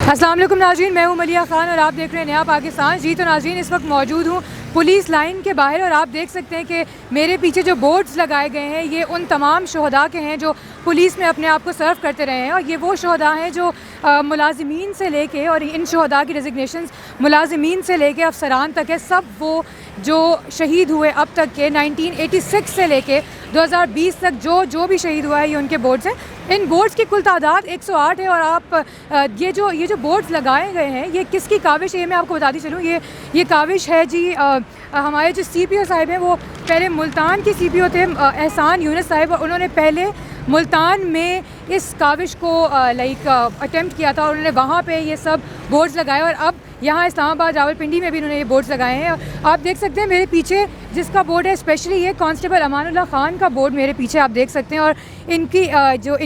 अस्सलाम वालेकुम नाज़रीन, मैं हूं मलिया ख़ान और आप देख रहे हैं नया पाकिस्तान। जी तो नाज़रीन, इस वक्त मौजूद हूं पुलिस लाइन के बाहर और आप देख सकते हैं कि मेरे पीछे जो बोर्ड्स लगाए गए हैं ये उन तमाम शहदा के हैं जो पुलिस में अपने आप को सर्व करते रहे हैं। और ये वो शहदा हैं जो मुलाजिमीन से लेके, और इन शहदा की डेजिग्नेशंस मुलाजिमीन से लेके अफसरान तक है। सब वो जो शहीद हुए अब तक के 1986 से लेके 2020 तक जो भी शहीद हुआ है ये उनके बोर्ड्स हैं। इन बोर्ड्स की कुल तादाद 108 है। और आप ये जो बोर्ड्स लगाए गए हैं ये किसकी काविश है ये मैं आपको बताती चलूँ। ये काविश है जी हमारे जो CPO साहिब हैं, वो पहले मुल्तान के CPO थे एहसान यूनुस साहिब, और उन्होंने पहले मुल्तान में इस काविश को अटेम्प्ट किया था और उन्होंने वहाँ पे ये सब बोर्ड्स लगाए। और अब यहाँ इस्लामाबाद रावलपिंडी में भी इन्होंने ये बोर्ड्स लगाए हैं। आप देख सकते हैं मेरे पीछे जिसका बोर्ड है, स्पेशली ये कांस्टेबल अमानुल्लाह खान का बोर्ड मेरे पीछे आप देख सकते हैं। और इनकी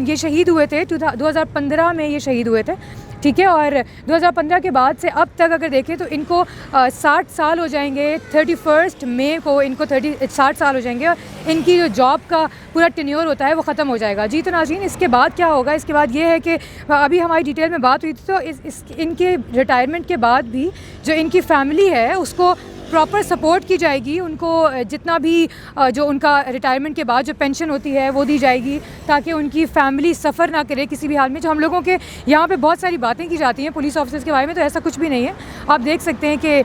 ये शहीद हुए थे 2015 में ये शहीद हुए थे, ठीक है। और 2015 के बाद से अब तक अगर देखें तो इनको 60 साल हो जाएंगे। 31 मई को इनको 60 साल हो जाएंगे और इनकी जो जॉब का पूरा टेन्योर होता है वो ख़त्म हो जाएगा। जी तो नाज़रीन, इसके बाद क्या होगा? इसके बाद ये है कि अभी हमारी डिटेल में बात हुई थी तो इनके रिटायरमेंट के बाद भी जो इनकी फैमिली है उसको प्रॉपर सपोर्ट की जाएगी। उनको जितना भी जो उनका रिटायरमेंट के बाद जो पेंशन होती है वो दी जाएगी ताकि उनकी फैमिली सफ़र ना करे किसी भी हाल में। जो हम लोगों के यहाँ पे बहुत सारी बातें की जाती हैं पुलिस ऑफिसर्स के बारे में, तो ऐसा कुछ भी नहीं है। आप देख सकते हैं कि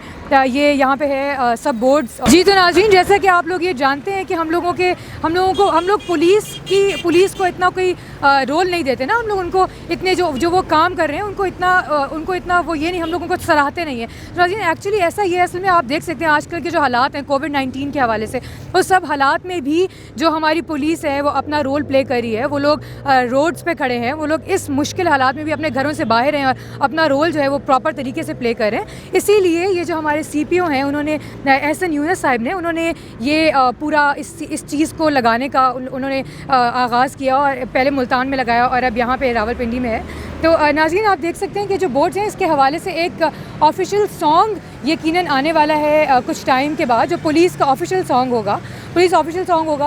ये यहाँ पे है सब बोर्ड्स। जी तो नाज़रीन, जैसा कि आप लोग ये जानते हैं कि हम लोग पुलिस को इतना कोई रोल नहीं देते ना। हम लोग उनको इतने जो वो काम कर रहे हैं उनको इतना वो ये नहीं, हम लोग उनको सराहते नहीं है। तो नाज़रीन, एक्चुअली ऐसा ये असल में आप देख सकते हैं आजकल के जो हालात हैं कोविड-19 के हवाले से, उस सब हालात में भी जो हमारी पुलिस है वो अपना रोल प्ले कर रही है। वो लोग रोड्स पे खड़े हैं, वो लोग इस मुश्किल हालात में भी अपने घरों से बाहर हैं और अपना रोल जो है वो प्रॉपर तरीके से प्ले कर रहे हैं। इसीलिए ये जो हमारे CPO हैं उन्होंने एहसान यूनुस साहिब ने उन्होंने ये पूरा इस चीज़ को लगाने का उन्होंने आगाज़ किया और पहले मुल्तान में लगाया और अब यहाँ पे रावलपिंडी में है। तो नाज़रीन, आप देख सकते हैं कि जो बोर्ड्स हैं इसके हवाले से एक ऑफिशियल सॉन्ग यकीनन आने वाला है कुछ टाइम के बाद, जो पुलिस का ऑफिशियल सॉन्ग होगा।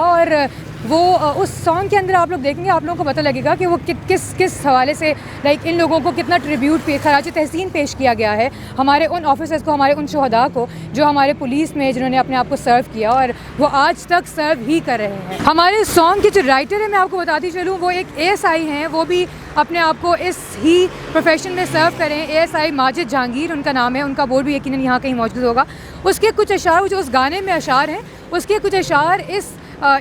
और वो उस सॉन्ग के अंदर आप लोग देखेंगे, आप लोगों को पता लगेगा कि वो किस हवाले से इन लोगों को कितना ट्रिब्यूट खराज तहसीन पेश किया गया है हमारे उन ऑफिसर्स को, हमारे उन शहदा को जो हमारे पुलिस में जिन्होंने अपने आप को सर्व किया और वो आज तक सर्व ही कर रहे हैं। हमारे सॉन्ग के जो राइटर है मैं आपको बताती चलूँ, वो एक ASI हैं, वो भी अपने आप को इस ही प्रोफेशन में सर्व करें। ASI माजिद जहांगीर उनका नाम है, उनका बोर्ड भी यकीनन यहाँ कहीं मौजूद होगा। उसके कुछ अशार जो उस गाने में अशार हैं, उसके कुछ अशार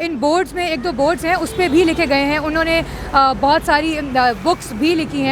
इन बोर्ड्स में 1-2 बोर्ड्स हैं उस पर भी लिखे गए हैं। उन्होंने बहुत सारी बुक्स भी लिखी हैं।